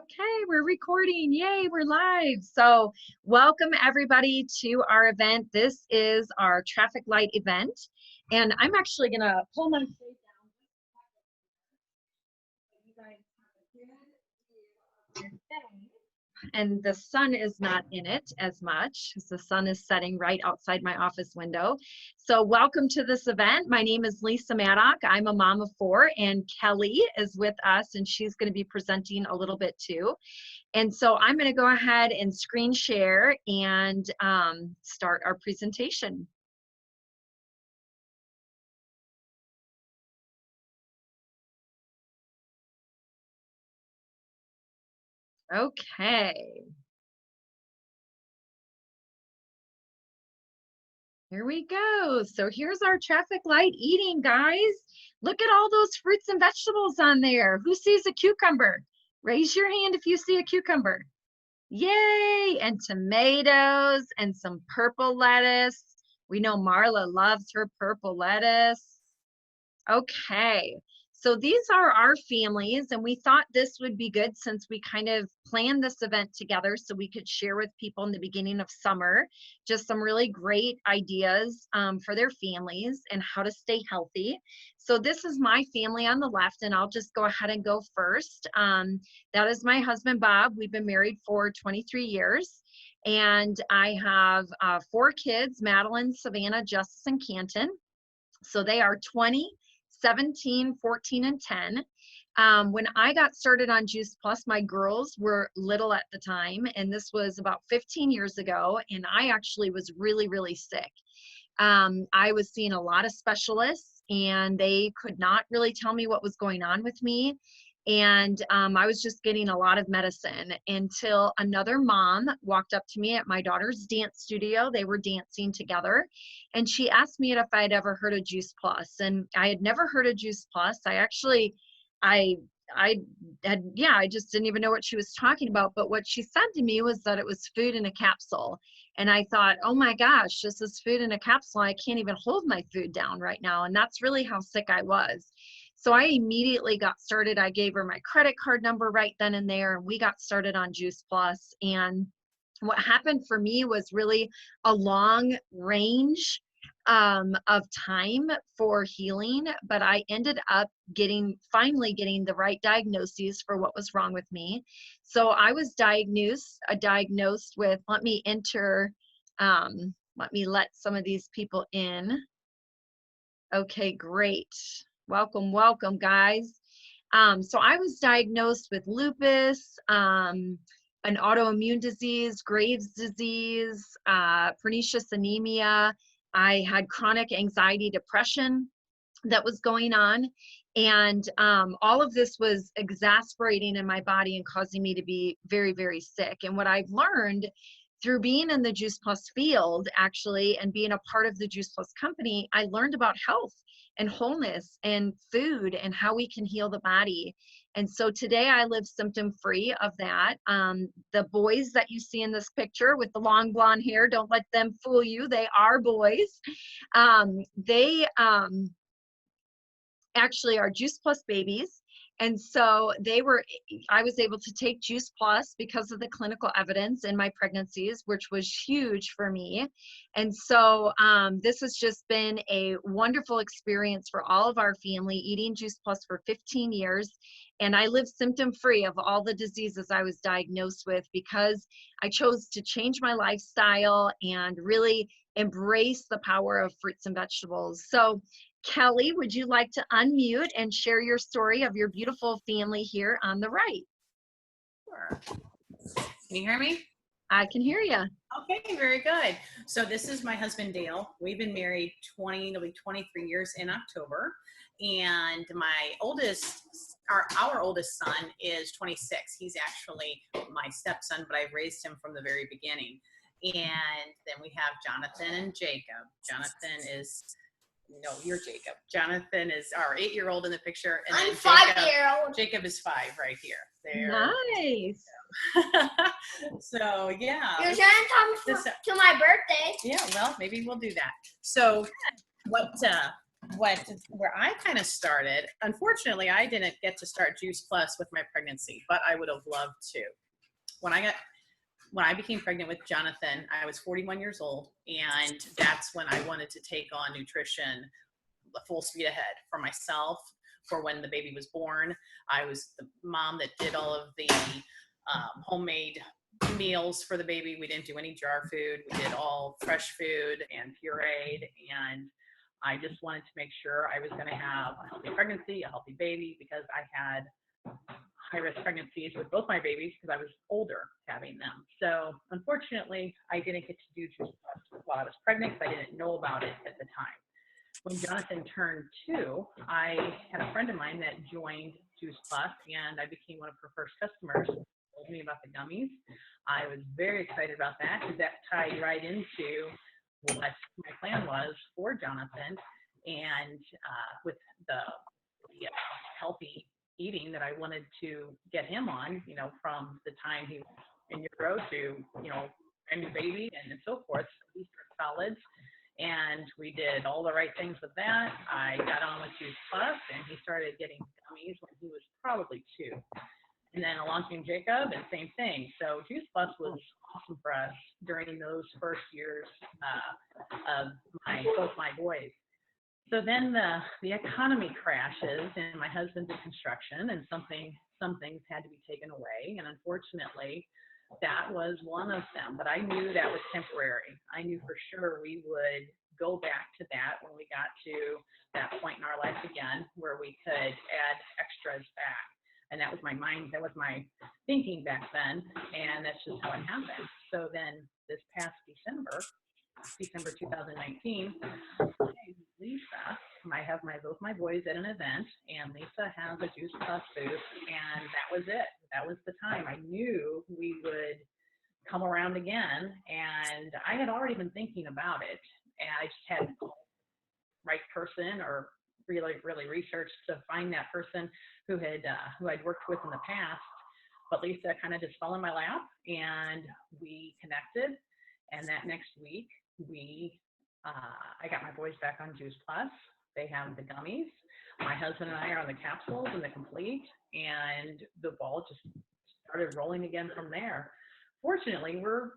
Okay, we're recording. Yay, we're live. So, welcome everybody to our event. This is our traffic light event. And I'm actually going to pull my shade down. And the sun is not in it as much because the sun is setting right outside my office window. So welcome to this event. My name is Lisa Maddock. I'm a mom of four, and Kelly is with us, and she's going to be presenting a little bit too. And so I'm going to go ahead and screen share and start our presentation. Okay. Here we go. So here's our traffic light eating, guys. Look at all those fruits and vegetables on there. Who sees a cucumber? Raise your hand if you see a cucumber. Yay! And tomatoes and some purple lettuce. We know Marla loves her purple lettuce. Okay, so these are our families, and we thought this would be good since we kind of planned this event together so we could share with people in the beginning of summer just some really great ideas for their families and how to stay healthy. So this is my family on the left, and I'll just go ahead and go first. That is my husband, Bob. We've been married for 23 years. And I have four kids, Madeline, Savannah, Justice, and Canton. So they are 20, 17, 14, and 10. When I got started on Juice Plus, my girls were little at the time, and this was about 15 years ago, and I actually was really, really sick. I was seeing a lot of specialists, and they could not really tell me what was going on with me. And I was just getting a lot of medicine until another mom walked up to me at my daughter's dance studio. They were dancing together. And she asked me if I had ever heard of Juice Plus. And I had never heard of Juice Plus. I just didn't even know what she was talking about. But what she said to me was that it was food in a capsule. And I thought, oh my gosh, this is food in a capsule. I can't even hold my food down right now. And that's really how sick I was. So I immediately got started. I gave her my credit card number right then and there, and we got started on Juice Plus. And what happened for me was really a long range of time for healing, but I ended up finally getting the right diagnoses for what was wrong with me. So I was diagnosed with, let me let some of these people in. Okay, great. Welcome, welcome, guys. So I was diagnosed with lupus, an autoimmune disease, Graves' disease, pernicious anemia. I had chronic anxiety, depression that was going on. And all of this was exasperating in my body and causing me to be very, very sick. And what I've learned through being in the Juice Plus field, actually, and being a part of the Juice Plus company, I learned about health and wholeness and food and how we can heal the body. And so today I live symptom free of that. The boys that you see in this picture with the long blonde hair, don't let them fool you. They are boys. They actually are Juice Plus babies. And so I was able to take Juice Plus because of the clinical evidence in my pregnancies, which was huge for me. And so this has just been a wonderful experience for all of our family, eating Juice Plus for 15 years. And I live symptom free of all the diseases I was diagnosed with because I chose to change my lifestyle and really embrace the power of fruits and vegetables. So Kelly, would you like to unmute and share your story of your beautiful family here on the right? Sure. Can you hear me? I can hear you. Okay, very good. So this is my husband, Dale. We've been married it'll be 23 years in October. And our oldest son is 26. He's actually my stepson, but I've raised him from the very beginning. And then we have Jonathan and Jacob. You're Jacob. Jonathan is our 8-year-old in the picture. And I'm 5-year-old. Jacob is 5 right here. There. Nice. So yeah. You're trying to come to my birthday. Yeah, well, maybe we'll do that. So what where I kind of started, unfortunately, I didn't get to start Juice Plus with my pregnancy, but I would have loved to. When I became pregnant with Jonathan, I was 41 years old, and that's when I wanted to take on nutrition full speed ahead for myself. For when the baby was born, I was the mom that did all of the homemade meals for the baby. We didn't do any jar food. We did all fresh food and pureed. And I just wanted to make sure I was going to have a healthy pregnancy, a healthy baby, because I had high-risk pregnancies with both my babies because I was older having them. So unfortunately, I didn't get to do Juice Plus while I was pregnant because I didn't know about it at the time. When Jonathan turned 2, I had a friend of mine that joined Juice Plus, and I became one of her first customers. Told me about the gummies. I was very excited about that because that tied right into what my plan was for Jonathan, and with the healthy eating that I wanted to get him on, from the time he was in utero to, brand new baby and so forth. So he started solids, and we did all the right things with that. I got on with Juice Plus, and he started getting gummies when he was probably 2. And then along came Jacob, and same thing. So Juice Plus was awesome for us during those first years of both my boys. So then the economy crashes, and my husband's in construction, and some things had to be taken away. And unfortunately, that was one of them. But I knew that was temporary. I knew for sure we would go back to that when we got to that point in our life again where we could add extras back. And that was my mind, that was my thinking back then, and that's just how it happened. So then this past December 2019, Lisa, I have both my boys at an event, and Lisa has a Juice Plus booth, and that was it. That was the time. I knew we would come around again, and I had already been thinking about it, and I just hadn't called the right person or really researched to find that person who I'd worked with in the past. But Lisa kind of just fell in my lap, and we connected. And that next week, I got my boys back on Juice Plus. They have the gummies. My husband and I are on the capsules and the complete, and the ball just started rolling again from there. Fortunately, we're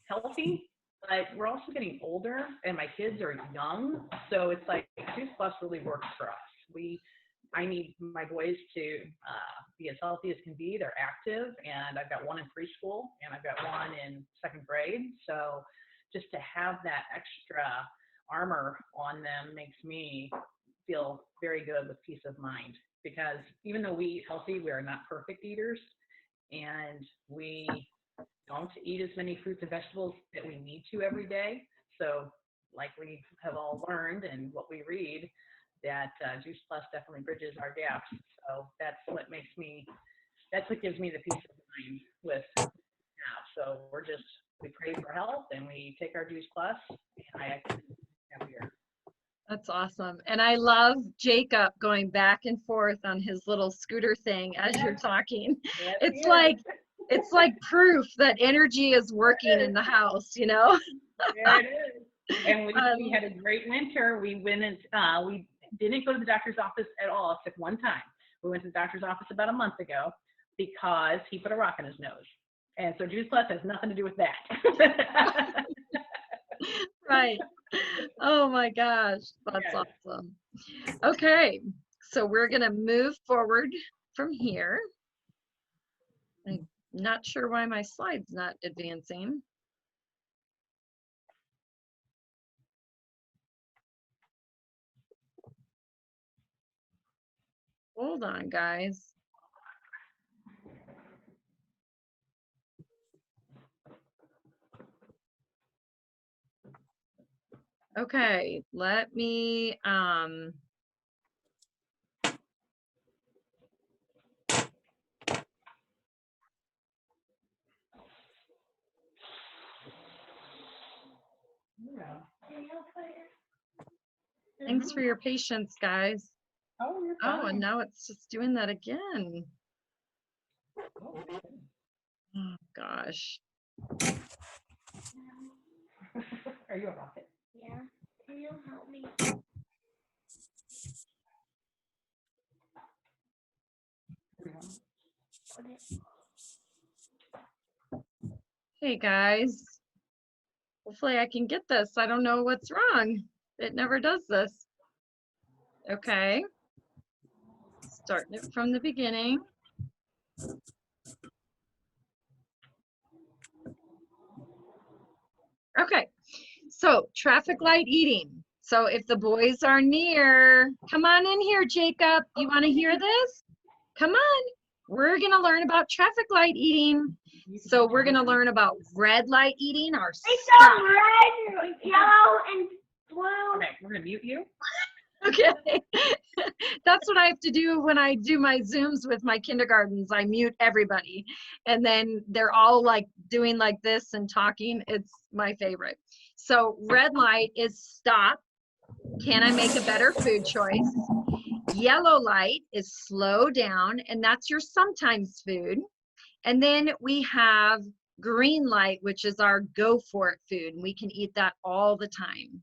healthy, but we're also getting older, and my kids are young, so it's like Juice Plus really works for us. I need my boys to be as healthy as can be. They're active, and I've got one in preschool, and I've got one in 2nd grade. So just to have that extra armor on them makes me feel very good with peace of mind. Because even though we eat healthy, we are not perfect eaters, and we don't eat as many fruits and vegetables that we need to every day. So like we have all learned and what we read, that Juice Plus definitely bridges our gaps. So that's what gives me the peace of mind with now. So we pray for health, and we take our Juice Plus, and I couldn't be happier. That's awesome. And I love Jacob going back and forth on his little scooter thing as you're talking. Yes, It's like proof that energy is working in the house, Yeah, it is. And we had a great winter. We went and we didn't go to the doctor's office at all except one time. We went to the doctor's office about a month ago because he put a rock in his nose. And so Juice Plus has nothing to do with that. Right. Oh my gosh, that's awesome. Okay, so we're going to move forward from here. I'm not sure why my slide's not advancing. Hold on, guys. Okay, let me thanks for your patience, guys. Oh, you're fine. Oh, and now it's just doing that again. Oh gosh. Are you a rocket? Yeah. Can you help me? Hey guys, hopefully I can get this. I don't know what's wrong. It never does this. Okay, starting it from the beginning. Okay, so traffic light eating. So if the boys are near, come on in here, Jacob. You want to hear this? Come on. We're going to learn about traffic light eating. So we're going to learn about red light eating, our stop. Red, yellow, and blue. Okay, we're gonna mute you. Okay. That's what I have to do when I do my Zooms with my kindergartens. I mute everybody. And then they're all like doing like this and talking. It's my favorite. So red light is stop. Can I make a better food choice? Yellow light is slow down, and that's your sometimes food. And then we have green light, which is our go for it food. And we can eat that all the time.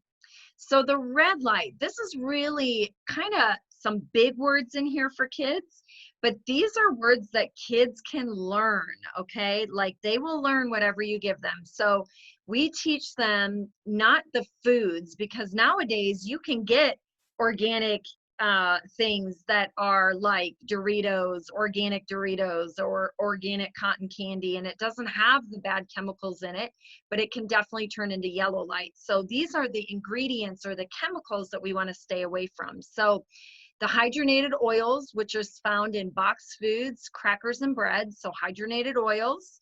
So the red light, this is really kind of some big words in here for kids, but these are words that kids can learn, okay? Like they will learn whatever you give them. So we teach them not the foods, because nowadays you can get organic things that are like Doritos, or organic cotton candy, and it doesn't have the bad chemicals in it, but it can definitely turn into yellow light. So these are the ingredients or the chemicals that we want to stay away from. So the hydrogenated oils, which is found in boxed foods, crackers, and bread. So hydrogenated oils,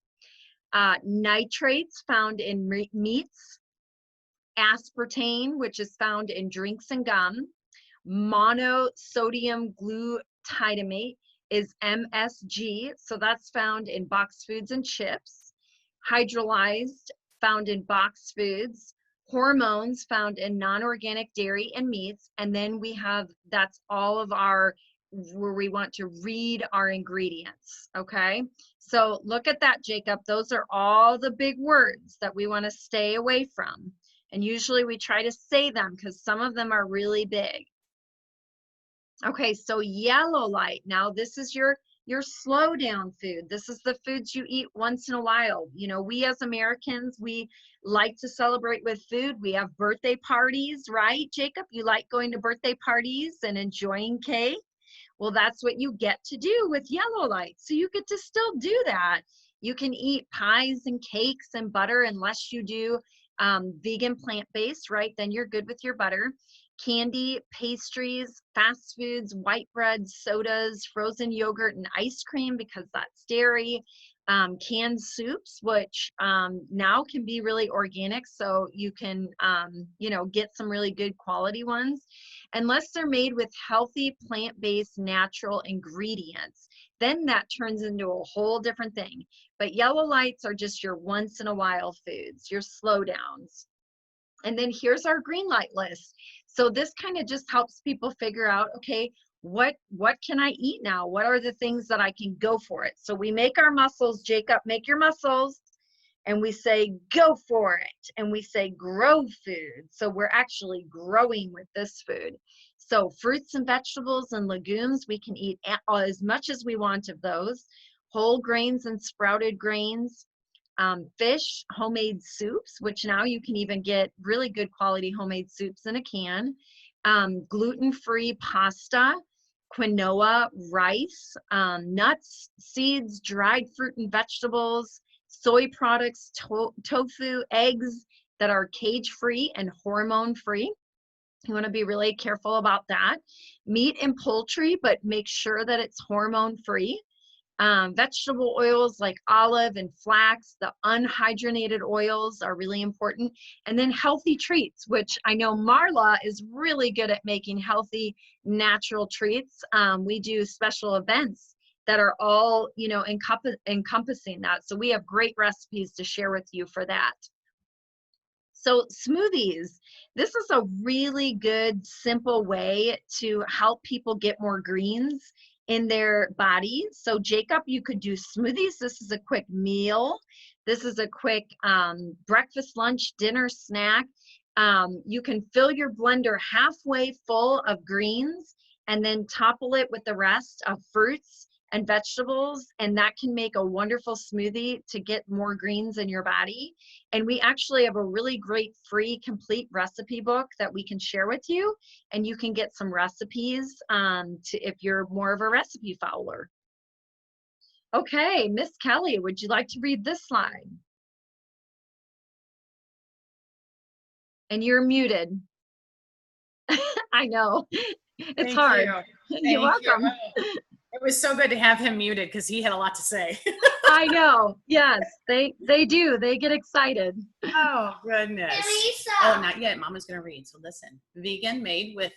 nitrates found in meats, aspartame, which is found in drinks and gum, monosodium glutamate is MSG, so that's found in boxed foods and chips, hydrolyzed found in boxed foods, hormones found in non-organic dairy and meats, and then we have, that's all of our, where we want to read our ingredients, okay? So look at that, Jacob. Those are all the big words that we want to stay away from. And usually we try to say them because some of them are really big. Okay, so yellow light. Now this is your slow down food. This is the foods you eat once in a while. You know, we as Americans, we like to celebrate with food. We have birthday parties, right, Jacob? You like going to birthday parties and enjoying cake? Well, that's what you get to do with yellow light. So you get to still do that. You can eat pies and cakes and butter, unless you do vegan plant-based, right? Then you're good with your butter. Candy, pastries, fast foods, white bread, sodas, frozen yogurt, and ice cream, because that's dairy. Canned soups, which now can be really organic, so you can you know, get some really good quality ones, unless they're made with healthy plant-based natural ingredients. Then that turns into a whole different thing. But yellow lights are just your once in a while foods, your slow downs. And then here's our green light list. So this kind of just helps people figure out, okay, what can I eat now? What are the things that I can go for it? So we make our muscles, Jacob, make your muscles, and we say go for it, and we say grow food. So we're actually growing with this food. So fruits and vegetables and legumes, we can eat as much as we want of those. Whole grains and sprouted grains. Fish, homemade soups, which now you can even get really good quality homemade soups in a can. Gluten-free pasta, quinoa, rice, nuts, seeds, dried fruit and vegetables, soy products, tofu, eggs that are cage-free and hormone-free. You want to be really careful about that. Meat and poultry, but make sure that it's hormone-free. Vegetable oils like olive and flax, the unhydrogenated oils are really important. And then healthy treats, which I know Marla is really good at making healthy, natural treats. We do special events that are all, you know, encompassing that. So we have great recipes to share with you for that. So smoothies, this is a really good, simple way to help people get more greens in their bodies. So Jacob, you could do smoothies. This is a quick meal. This is a quick breakfast, lunch, dinner, snack. You can fill your blender halfway full of greens and then topple it with the rest of fruits, and vegetables, and that can make a wonderful smoothie to get more greens in your body. And we actually have a really great free complete recipe book that we can share with you, and you can get some recipes if you're more of a recipe follower. Okay, Miss Kelly, would you like to read this slide? And you're muted. I know, it's Thank hard. you. You're Thank you. welcome. Oh, it was so good to have him muted because he had a lot to say. I know. Yes, they do. They get excited. Oh, goodness. Elisa. Oh, not yet. Mama's going to read. So listen. Vegan made with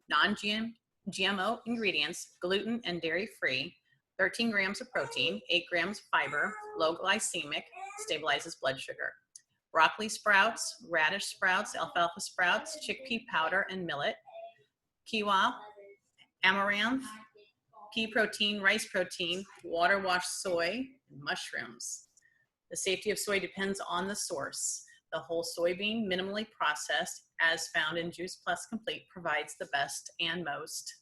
non-GMO ingredients, gluten and dairy free, 13 grams of protein, 8 grams fiber, low glycemic, stabilizes blood sugar. Broccoli sprouts, radish sprouts, alfalfa sprouts, chickpea powder and millet, quinoa, amaranth, pea protein, rice protein, water wash soy, and mushrooms. The safety of soy depends on the source. The whole soybean, minimally processed, as found in Juice Plus Complete, provides the best and most.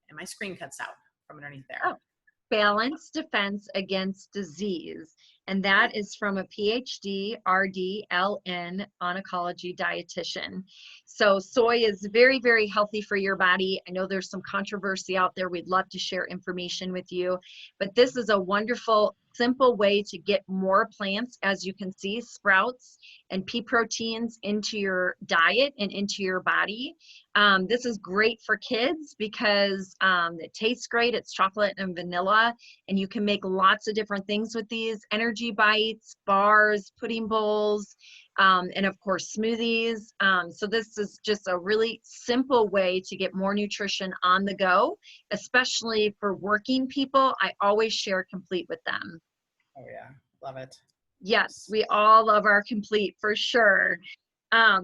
And my screen cuts out from underneath there. Oh. Balanced defense against disease. And that is from a PhD, RD, LN, oncology dietitian. So soy is very, very healthy for your body. I know there's some controversy out there. We'd love to share information with you, but this is a wonderful, simple way to get more plants, as you can see, sprouts and pea proteins into your diet and into your body. This is great for kids because it tastes great. It's chocolate and vanilla, and you can make lots of different things with these: energy bites, bars, pudding bowls, and of course smoothies. So this is just a really simple way to get more nutrition on the go, especially for working people. I always share Complete with them. Oh yeah, love it. Yes, we all love our Complete for sure.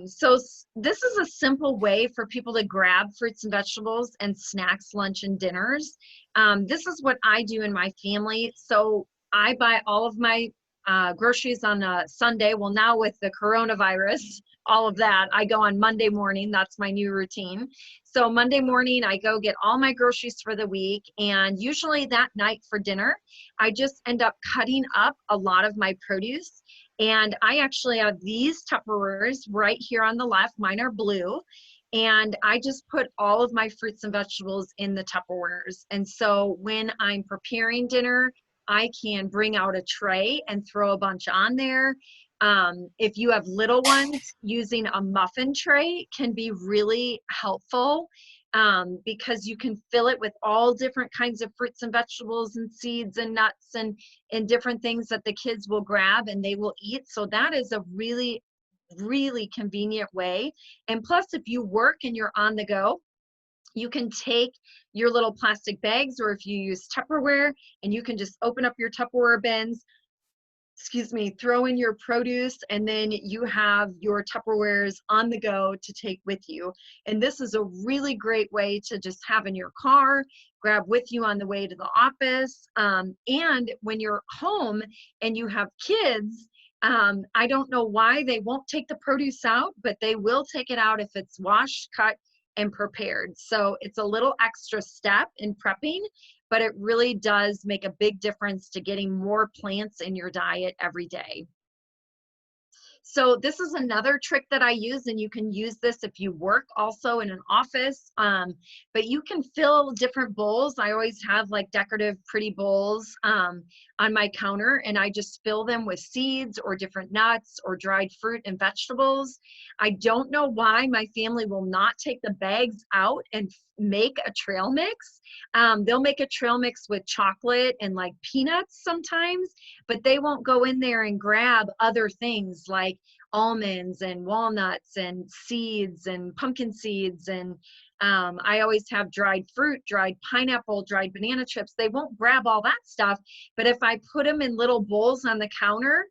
So this is a simple way for people to grab fruits and vegetables and snacks, lunch and dinners. This is what I do in my family. So I buy all of my groceries on a Sunday. Well, now with the coronavirus, all of that, I go on Monday morning. That's my new routine. So Monday morning, I go get all my groceries for the week. And usually that night for dinner, I just end up cutting up a lot of my produce. And I actually have these Tupperwares right here on the left. Mine are blue. And I just put all of my fruits and vegetables in the Tupperwares. And so when I'm preparing dinner, I can bring out a tray and throw a bunch on there. If you have little ones, using a muffin tray can be really helpful because you can fill it with all different kinds of fruits and vegetables and seeds and nuts and different things that the kids will grab and they will eat. So that is a really, really convenient way. And plus, if you work and you're on the go, you can take your little plastic bags, or if you use Tupperware, and you can just open up your Tupperware bins, throw in your produce, and then you have your Tupperwares on the go to take with you. And this is a really great way to just have in your car, grab with you on the way to the office. And when you're home and you have kids, I don't know why they won't take the produce out, but they will take it out if it's washed, cut, and prepared. So it's a little extra step in prepping, but it really does make a big difference to getting more plants in your diet every day. So this is another trick that I use, and you can use this if you work also in an office, but you can fill different bowls. I always have like decorative pretty bowls on my counter, and I just fill them with seeds or different nuts or dried fruit and vegetables. I don't know why my family will not take the bags out and make a trail mix. They'll make a trail mix with chocolate and like peanuts sometimes, but they won't go in there and grab other things like almonds and walnuts and seeds and pumpkin seeds. And I always have dried fruit, dried pineapple, dried banana chips. They won't grab all that stuff, but if I put them in little bowls on the counter,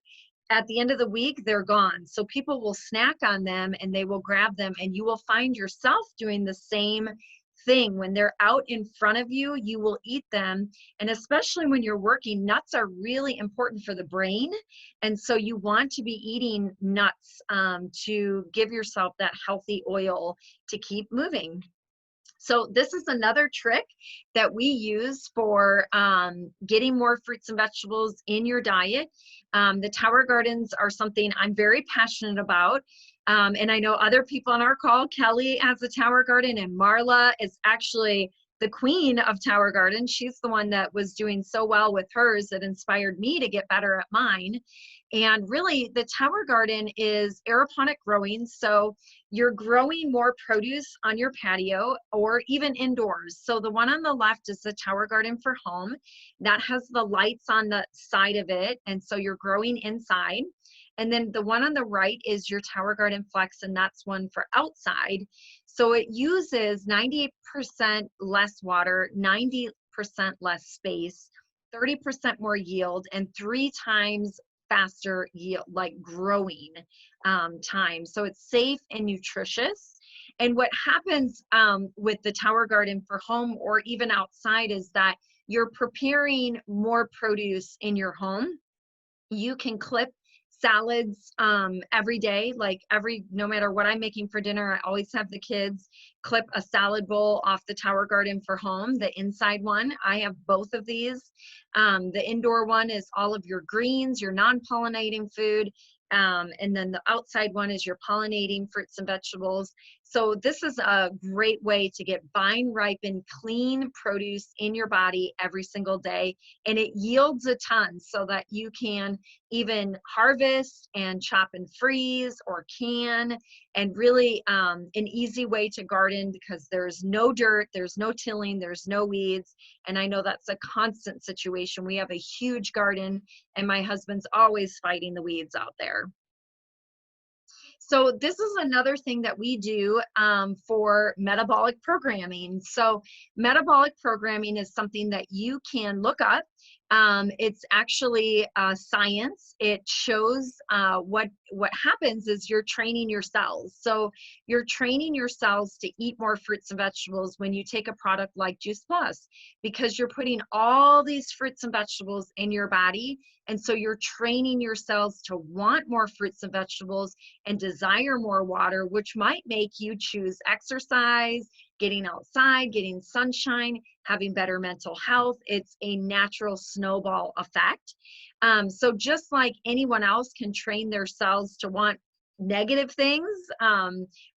at the end of the week, they're gone. So people will snack on them and they will grab them, and you will find yourself doing the same thing. When they're out in front of you, you will eat them. And especially when you're working, nuts are really important for the brain. And so you want to be eating nuts to give yourself that healthy oil to keep moving. So this is another trick that we use for getting more fruits and vegetables in your diet. The Tower Gardens are something I'm very passionate about. And I know other people on our call, Kelly has a Tower Garden, and Marla is actually the queen of Tower Garden. She's the one that was doing so well with hers that inspired me to get better at mine. And really, the Tower Garden is aeroponic growing. So you're growing more produce on your patio or even indoors. So the one on the left is the Tower Garden for home. That has the lights on the side of it. And so you're growing inside. And then the one on the right is your Tower Garden Flex, and that's one for outside. So it uses 98% less water, 90% less space, 30% more yield, and 3 times faster yield, like growing time. So it's safe and nutritious. And what happens with the Tower Garden for home or even outside is that you're preparing more produce in your home. You can clip salads every day, no matter what I'm making for dinner, I always have the kids clip a salad bowl off the Tower Garden for home, the inside one. I have both of these. The indoor one is all of your greens, your non-pollinating food. And then the outside one is your pollinating fruits and vegetables. So this is a great way to get vine ripened, clean produce in your body every single day. And it yields a ton so that you can even harvest and chop and freeze or can, and really an easy way to garden because there's no dirt, there's no tilling, there's no weeds. And I know that's a constant situation. We have a huge garden and my husband's always fighting the weeds out there. So this is another thing that we do for metabolic programming. So metabolic programming is something that you can look up. It's actually science. It shows what happens is you're training your cells. So you're training your cells to eat more fruits and vegetables when you take a product like Juice Plus, because you're putting all these fruits and vegetables in your body. And so you're training your cells to want more fruits and vegetables and desire more water, which might make you choose exercise, getting outside, getting sunshine, having better mental health. It's a natural snowball effect. So just like anyone else can train their cells to want negative things,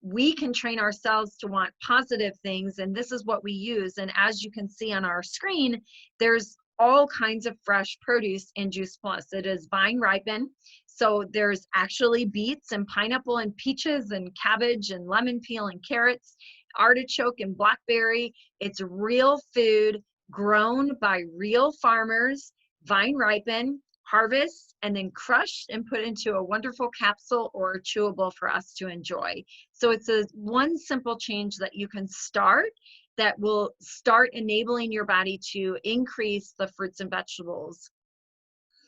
we can train ourselves to want positive things. And this is what we use. And as you can see on our screen, there's all kinds of fresh produce in Juice Plus. It is vine ripened. So there's actually beets and pineapple and peaches and cabbage and lemon peel and carrots, artichoke and blackberry. It's real food grown by real farmers, vine ripened, harvest, and then crushed and put into a wonderful capsule or chewable for us to enjoy. So it's one simple change that you can start that will start enabling your body to increase the fruits and vegetables.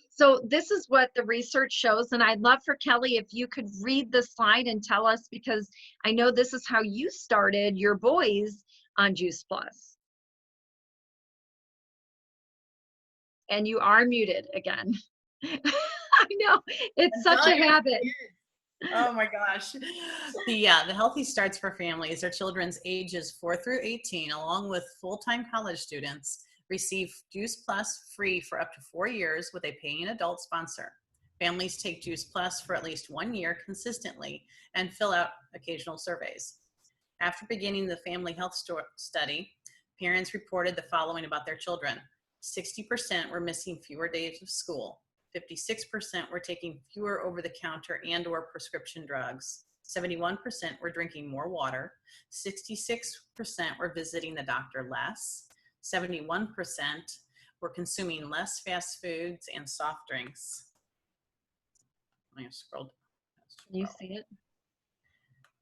So this is what the research shows, and I'd love for Kelly if you could read the slide and tell us, because I know this is how you started your boys on Juice Plus. And you are muted again. I know, it's such a habit. Oh my gosh. The Healthy Starts for Families, their children's ages 4 through 18, along with full-time college students, receive Juice Plus free for up to 4 years with a paying adult sponsor. Families take Juice Plus for at least 1 year consistently and fill out occasional surveys. After beginning the family health study, parents reported the following about their children. 60% were missing fewer days of school. 56% were taking fewer over-the-counter and or prescription drugs. 71% were drinking more water. 66% were visiting the doctor less. 71% were consuming less fast foods and soft drinks. Let me scroll. Can you see it?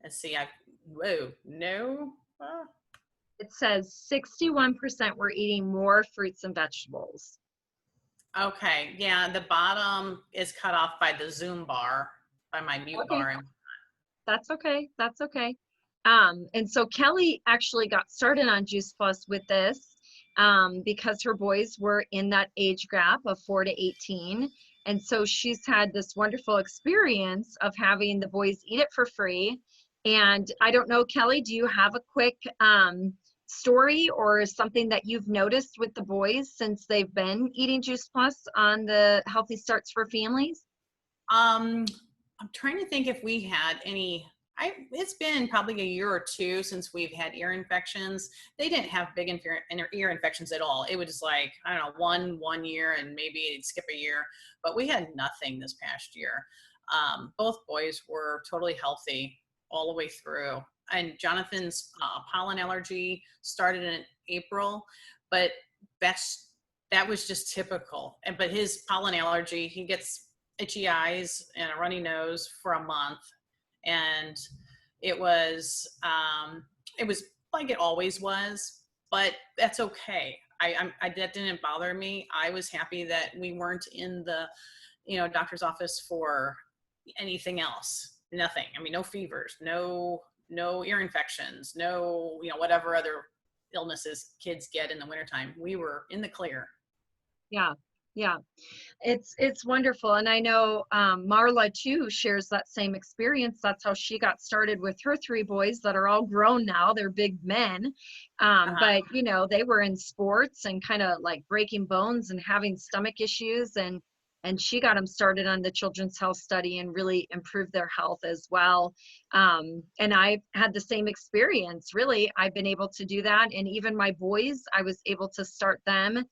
Let's see. Whoa, no. Oh. It says 61% were eating more fruits and vegetables. Okay, yeah, the bottom is cut off by the Zoom bar, by my mute bar. That's okay, that's okay. And so Kelly actually got started on Juice Plus with this because her boys were in that age gap of 4 to 18. And so she's had this wonderful experience of having the boys eat it for free. And I don't know, Kelly, do you have a quick story or something that you've noticed with the boys since they've been eating Juice Plus on the Healthy Starts for Families? I'm trying to think if we had any. It's been probably a year or two since we've had ear infections. They didn't have big ear infections at all. It was like, I don't know, one year and maybe it'd skip a year, but we had nothing this past year. Both boys were totally healthy all the way through. And Jonathan's pollen allergy started in April, but that was just typical. But his pollen allergy, he gets itchy eyes and a runny nose for a month. And it was like it always was, but that's okay. That didn't bother me. I was happy that we weren't in the, doctor's office for anything else. Nothing. I mean, no fevers, no ear infections, no, whatever other illnesses kids get in the wintertime. We were in the clear. Yeah. Yeah, it's wonderful. And I know Marla too shares that same experience. That's how she got started with her 3 boys that are all grown now. They're big men. But, they were in sports and kind of like breaking bones and having stomach issues. And she got them started on the Children's Health Study and really improved their health as well. And I had the same experience, really. I've been able to do that. And even my boys, I was able to start them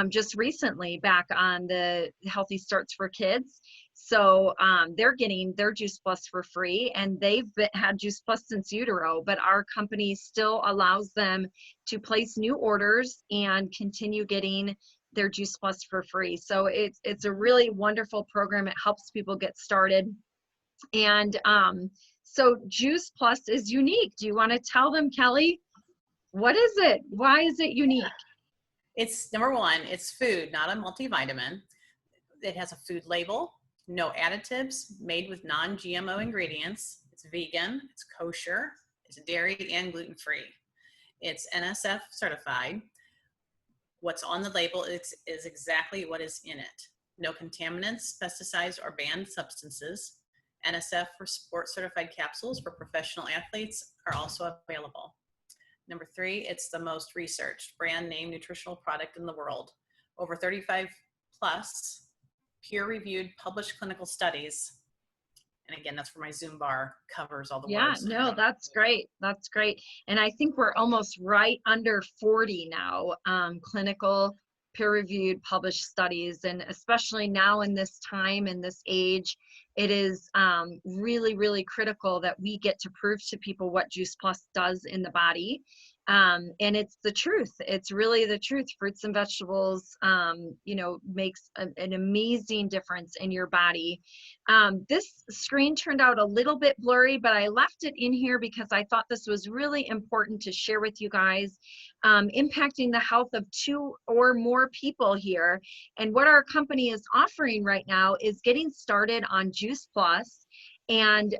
just recently back on the Healthy Starts for Kids. So they're getting their Juice Plus for free, and they've had Juice Plus since utero, but our company still allows them to place new orders and continue getting their Juice Plus for free. So it's a really wonderful program. It helps people get started. And so Juice Plus is unique. Do you want to tell them, Kelly? What is it? Why is it unique? It's number one, it's food, not a multivitamin. It has a food label, no additives, made with non-GMO ingredients. It's vegan, it's kosher, it's dairy and gluten-free. It's NSF certified. What's on the label is exactly what is in it. No contaminants, pesticides, or banned substances. NSF for sport certified capsules for professional athletes are also available. Number 3, it's the most researched brand name nutritional product in the world. Over 35 plus peer-reviewed published clinical studies. And again, that's where my Zoom bar covers all the words. Yeah, no, that's great. That's great. And I think we're almost right under 40 now, clinical peer-reviewed published studies. And especially now in this time, in this age, it is really, really critical that we get to prove to people what Juice Plus does in the body. And it's the truth. It's really the truth. Fruits and vegetables, makes an amazing difference in your body. This screen turned out a little bit blurry, but I left it in here because I thought this was really important to share with you guys, impacting the health of 2 or more people here. And what our company is offering right now is getting started on Juice Plus and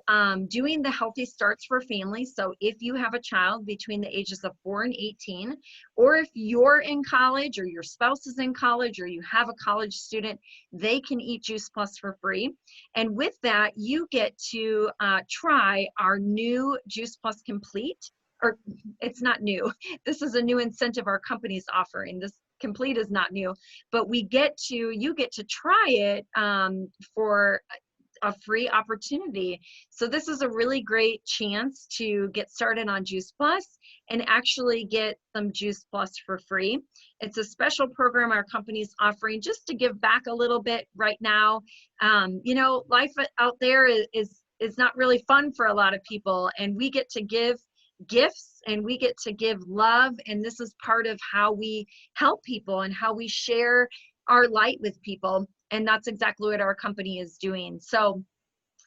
doing the Healthy Starts for Families. So if you have a child between the ages of 4 and 18, or if you're in college or your spouse is in college or you have a college student, they can eat Juice Plus for free. And with that, you get to try our new Juice Plus Complete, or it's not new. This is a new incentive our company's offering. This Complete is not new, but you get to try it for a free opportunity. So this is a really great chance to get started on Juice Plus and actually get some Juice Plus for free. It's a special program our company's offering just to give back a little bit right now. Life out there is not really fun for a lot of people, and we get to give gifts and we get to give love, and this is part of how we help people and how we share our light with people. And that's exactly what our company is doing. So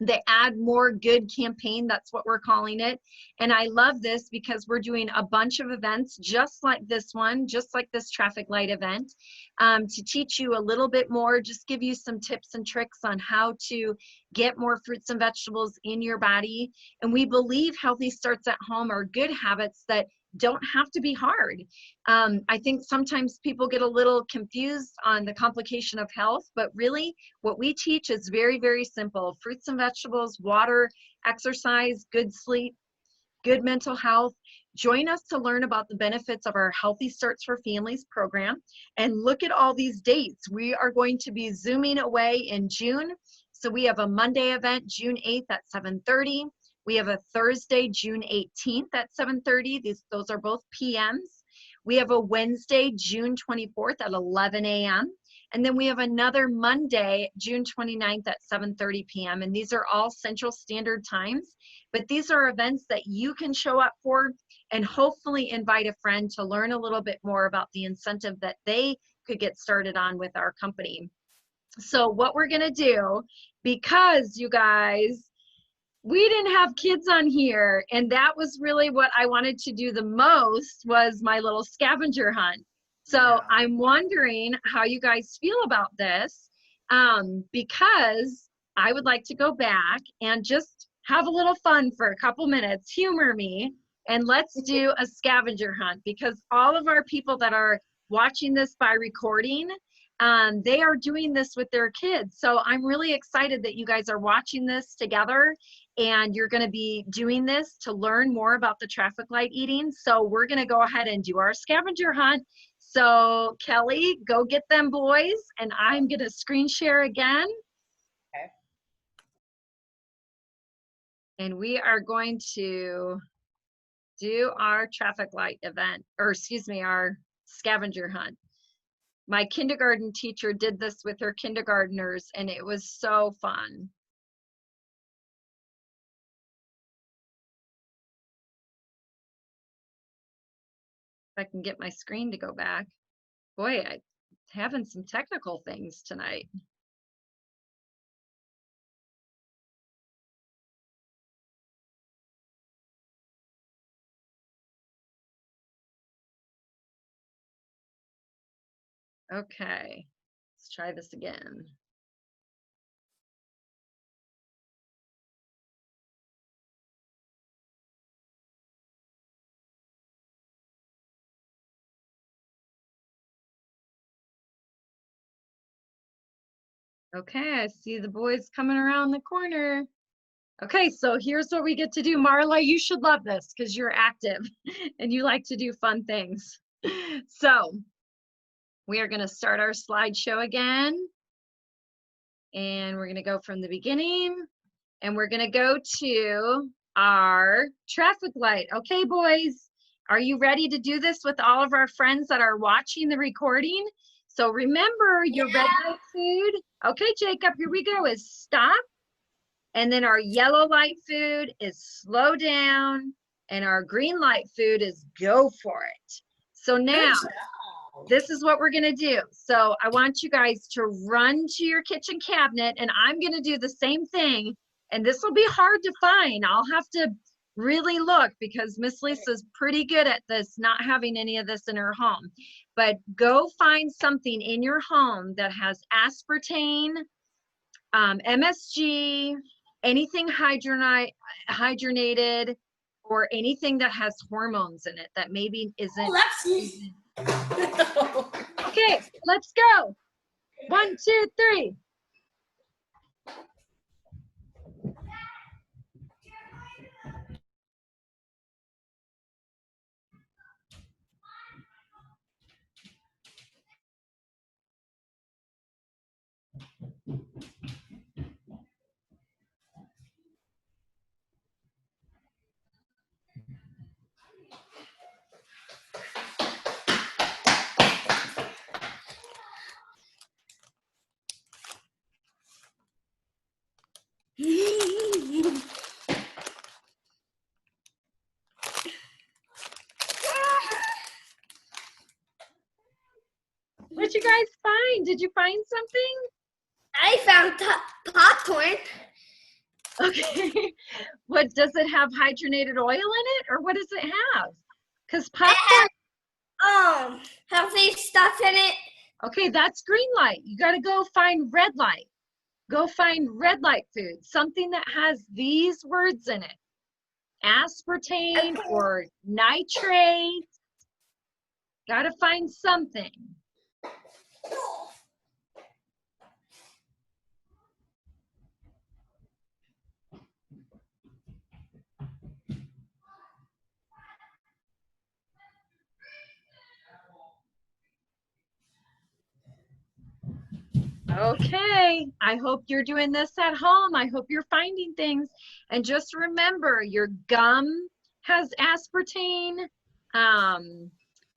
the Add More Good campaign, that's what we're calling it. And I love this because we're doing a bunch of events just like this one, just like this traffic light event, to teach you a little bit more, just give you some tips and tricks on how to get more fruits and vegetables in your body. And we believe Healthy Starts at Home are good habits that don't have to be hard. I think sometimes people get a little confused on the complication of health, but really what we teach is very, very simple. Fruits and vegetables, water, exercise, good sleep, good mental health. Join us to learn about the benefits of our Healthy Starts for Families program. And look at all these dates. We are going to be Zooming away in June. So we have a Monday event, June 8th at 7:30. We have a Thursday, June 18th at 7:30. Those are both PMs. We have a Wednesday, June 24th at 11 a.m. And then we have another Monday, June 29th at 7:30 p.m. And these are all Central Standard Times. But these are events that you can show up for and hopefully invite a friend to learn a little bit more about the incentive that they could get started on with our company. So what we're gonna do, because you guys, we didn't have kids on here, and that was really what I wanted to do the most, was my little scavenger hunt. So Yeah. I'm wondering how you guys feel about this, because I would like to go back and just have a little fun for a couple minutes, humor me, and let's do a scavenger hunt, because all of our people that are watching this by recording, they are doing this with their kids. So I'm really excited that you guys are watching this together, and you're going to be doing this to learn more about the traffic light eating. So we're going to go ahead and do our scavenger hunt. So Kelly, go get them boys, and I'm going to screen share again. Okay. And we are going to do our traffic light event, or excuse me, our scavenger hunt. My kindergarten teacher did this with her kindergartners, and it was so fun. If I can get my screen to go back. Boy, I'm having some technical things tonight. Okay, let's try this again. Okay, I see the boys coming around the corner. Okay, so here's what we get to do. Marla, you should love this because you're active and you like to do fun things. So we are going to start our slideshow again. And we're going to go from the beginning. And we're going to go to our traffic light. Okay, boys, are you ready to do this with all of our friends that are watching the recording? So remember your red light food. Okay, Jacob, here we go, is stop. And then our yellow light food is slow down. And our green light food is go for it. So now, this is what we're gonna do. So I want you guys to run to your kitchen cabinet, and I'm gonna do the same thing. And this will be hard to find. I'll have to really look because Miss Lisa's pretty good at this, not having any of this in her home. But go find something in your home that has aspartame, MSG, anything hydrogenated, or anything that has hormones in it that maybe isn't. Lexi. Okay, let's go. 1, 2, 3. What'd you guys find? Did you find something? I found popcorn. Okay. What does it have? Hydrogenated oil in it, or what does it have? Because popcorn. Healthy stuff in it. Okay, that's green light. You got to go find red light. Go find red light food, something that has these words in it: aspartame or nitrate. Got to find something. Okay, I hope you're doing this at home. I hope you're finding things. And just remember, your gum has aspartame.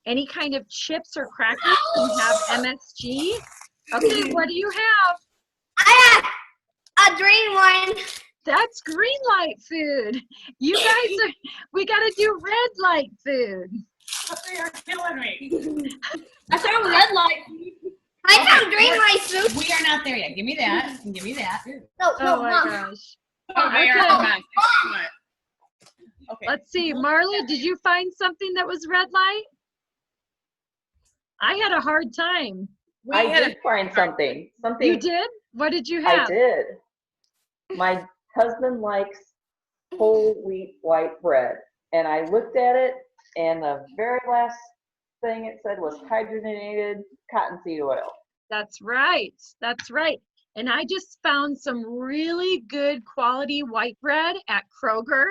Any kind of chips or crackers can have MSG. Okay, what do you have? I have a green one. That's green light food. You guys are, we got to do red light food. They are killing me. I found red light. I found green light food. We are not there yet. Give me that. Give me that. No, Oh my Mom. gosh. Oh, they are. Okay. Come on. Okay. Let's see, Marla, did you find something that was red light? I had a hard time. We I had did find something. You did? What did you I have? did. My husband likes whole wheat white bread. And I looked at it, and the very last thing it said was hydrogenated cottonseed oil. That's right. That's right. And I just found some really good quality white bread at Kroger,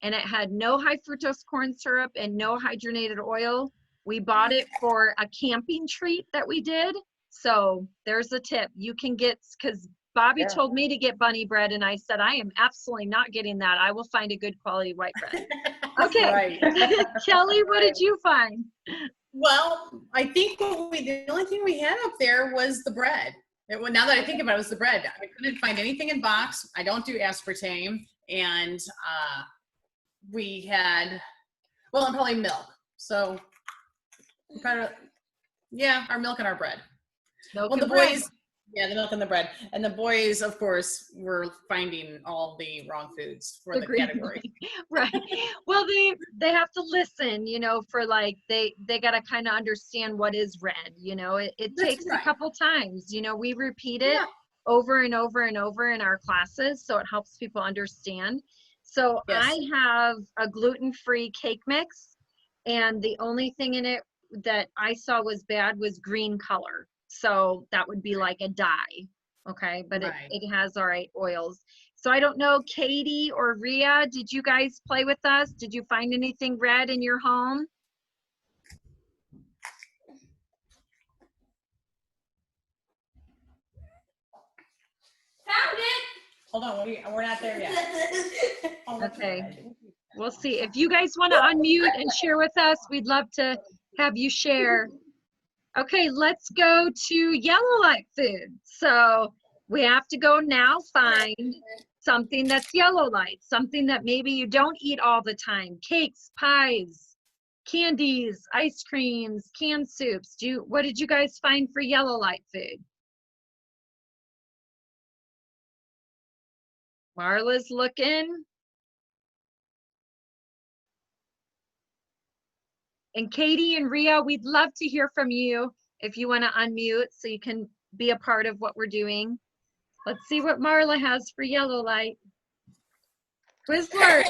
and it had no high fructose corn syrup and no hydrogenated oil. We bought it for a camping treat that we did. So there's a tip. You can get, because Bobby Yeah. told me to get bunny bread, and I said, I am absolutely not getting that. I will find a good quality white bread. Okay. Right. Kelly, what did you find? Well, I think the only thing we had up there was the bread. Now that I think about it, was the bread. I couldn't find anything in box. I don't do aspartame, and we had, well, and probably milk. So, kind of, yeah, our milk and our bread. Milk Well, the and bread. boys, yeah, the milk and the bread, and the boys, of course, were finding all the wrong foods for the green category. right. Well, they have to listen, you know, for like they got to kind of understand what is red, you know. It That's takes right. a couple times, you know. We repeat it Yeah. over and over and over in our classes, so it helps people understand. So Yes. I have a gluten-free cake mix, and the only thing in it that I saw was bad was green color. So that would be like a dye. Okay, but Right. it has all right oils. So I don't know, Katie or Ria, did you guys play with us? Did you find anything red in your home? Found it. Hold on, we're not there yet. Oh, that's Okay. red. We'll see. If you guys want to unmute and share with us, we'd love to have you share. Okay, let's go to yellow light food. So we have to go now find something that's yellow light, something that maybe you don't eat all the time. Cakes, pies, candies, ice creams, canned soups. What did you guys find for yellow light food? Marla's looking. And Katie and Ria, we'd love to hear from you if you want to unmute so you can be a part of what we're doing. Let's see what Marla has for yellow light. Twizzlers.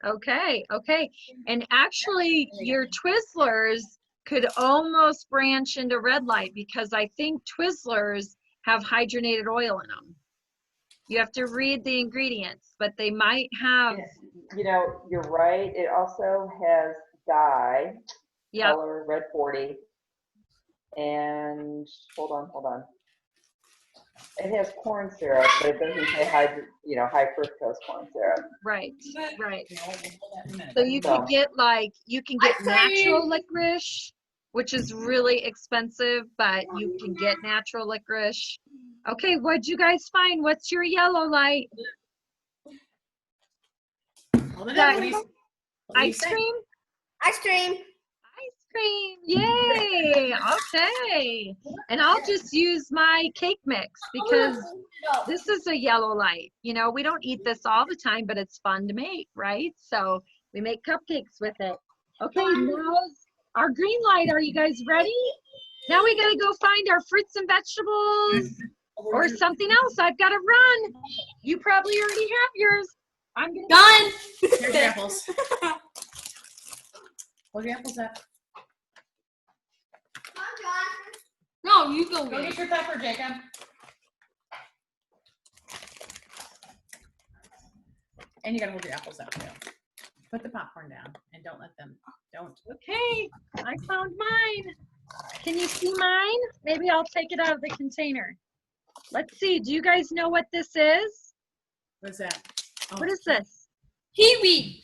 Okay, okay. And actually, your Twizzlers could almost branch into red light because I think Twizzlers have hydrogenated oil in them. You have to read the ingredients, but they might have, You know, you're right. It also has dye, yeah, color red 40. And hold on. It has corn syrup, but it doesn't say high fructose corn syrup. right, right. Yeah, we'll hold that in a minute. So you can get Ice natural cream. licorice, which is really expensive, but you can get natural licorice. Okay, what'd you guys find? What's your yellow light? Hold it That- up. What do you Ice say? cream? Ice cream. Ice cream, yay, okay. And I'll just use my cake mix because this is a yellow light. You know, we don't eat this all the time, but it's fun to make, right? So we make cupcakes with it. Okay, now's our green light. Are you guys ready? Now we gotta go find our fruits and vegetables or something else. I've gotta run. You probably already have yours. I'm gonna Done. Here's your apples. Where's your apples at? No, you go Go get get your pepper, Jacob. And you gotta hold your apples out too. Put the popcorn down and don't let them, don't. Okay, I found mine. Can you see mine? Maybe I'll take it out of the container. Let's see. Do you guys know what this is? What's that? Oh, What is this? Kiwi.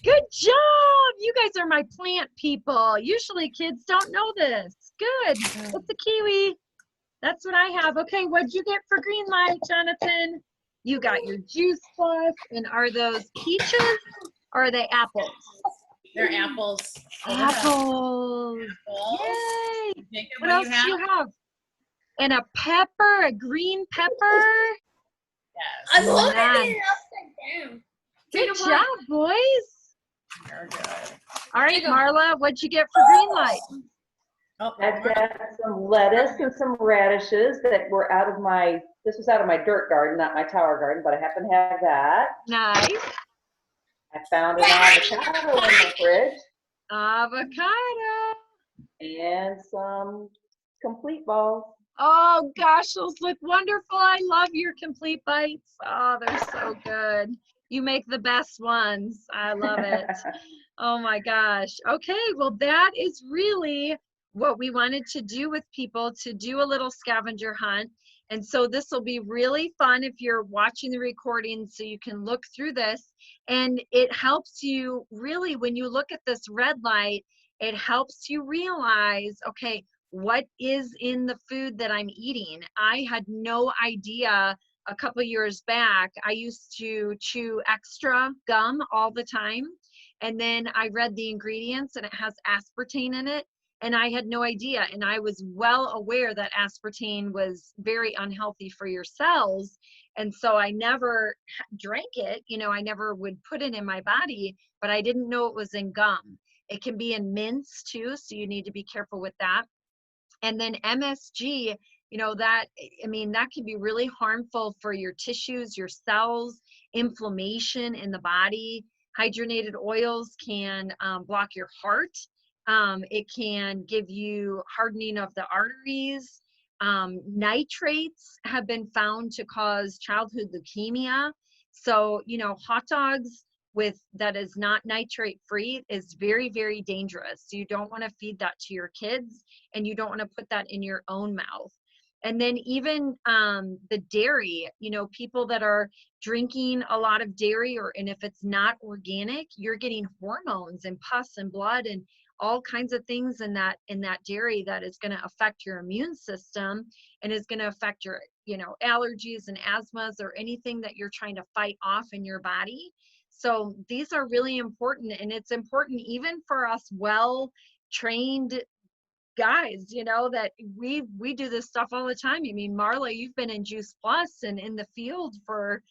Good job. You guys are my plant people. Usually kids don't know this. Good. It's a kiwi. That's what I have. Okay, what'd you get for green light, Jonathan? You got your Juice Plus. And are those peaches or are they apples? They're apples. Apples. Apples. Yay. Jacob, What else do you have? And a pepper, a green pepper. Yes. I'm holding Nice. it upside down. Good Take a job, boys. Very good. All right, Take 'em. Marla, what'd you get for green light? Oh, I've got some lettuce and some radishes that were this was out of my dirt garden, not my tower garden, but I happen to have that. Nice. I found an avocado in the fridge Avocado. and some complete balls. Oh gosh, those look wonderful. I love your complete bites. Oh, they're so good. You make the best ones. I love it. Oh my gosh. Okay, well, that is really what we wanted to do with people, to do a little scavenger hunt. And so this will be really fun if you're watching the recording, so you can look through this. And it helps you really, when you look at this red light, it helps you realize, okay, what is in the food that I'm eating? I had no idea a couple years back. I used to chew extra gum all the time. And then I read the ingredients and it has aspartame in it. And I had no idea. And I was well aware that aspartame was very unhealthy for your cells. And so I never drank it. You know, I never would put it in my body, but I didn't know it was in gum. It can be in mints too. So you need to be careful with that. And then MSG, you know, that, I mean, that can be really harmful for your tissues, your cells, inflammation in the body. Hydrogenated oils can block your heart. It can give you hardening of the arteries. Nitrates have been found to cause childhood leukemia. So, you know, hot dogs that is not nitrate free is very, very dangerous. So you don't want to feed that to your kids, and you don't want to put that in your own mouth. And then even the dairy, you know, people that are drinking a lot of dairy, and if it's not organic, you're getting hormones and pus and blood and all kinds of things in that dairy that is going to affect your immune system and is going to affect your, you know, allergies and asthmas or anything that you're trying to fight off in your body. So these are really important, and it's important even for us well-trained guys, you know, that we do this stuff all the time. I mean, Marla, you've been in Juice Plus and in the field for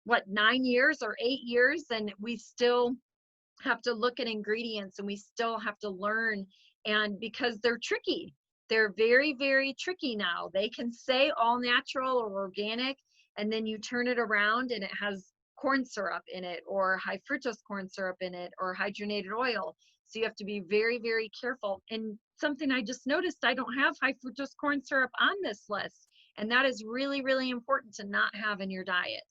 what, 9 years or 8 years, and we still have to look at ingredients and we still have to learn, and because they're tricky. They're very, very tricky now. They can say all natural or organic, and then you turn it around and it has corn syrup in it, or high fructose corn syrup in it, or hydrogenated oil. So you have to be very, very careful. And something I just noticed, I don't have high fructose corn syrup on this list. And that is really, really important to not have in your diet.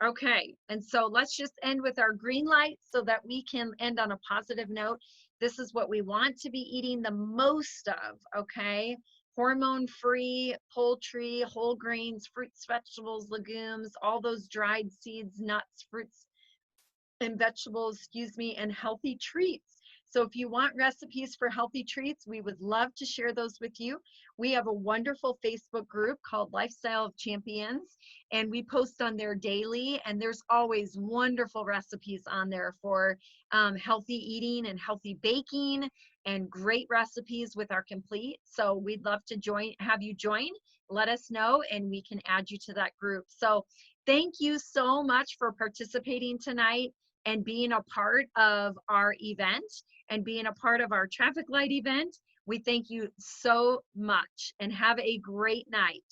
Okay, and so let's just end with our green light so that we can end on a positive note. This is what we want to be eating the most of, okay? Hormone-free poultry, whole grains, fruits, vegetables, legumes, all those dried seeds, nuts, fruits, and vegetables, and healthy treats. So if you want recipes for healthy treats, we would love to share those with you. We have a wonderful Facebook group called Lifestyle of Champions, and we post on there daily, and there's always wonderful recipes on there for healthy eating and healthy baking, and great recipes with our complete. So we'd love to have you join. Let us know, and we can add you to that group. So thank you so much for participating tonight and being a part of our event and being a part of our traffic light event. We thank you so much, and have a great night.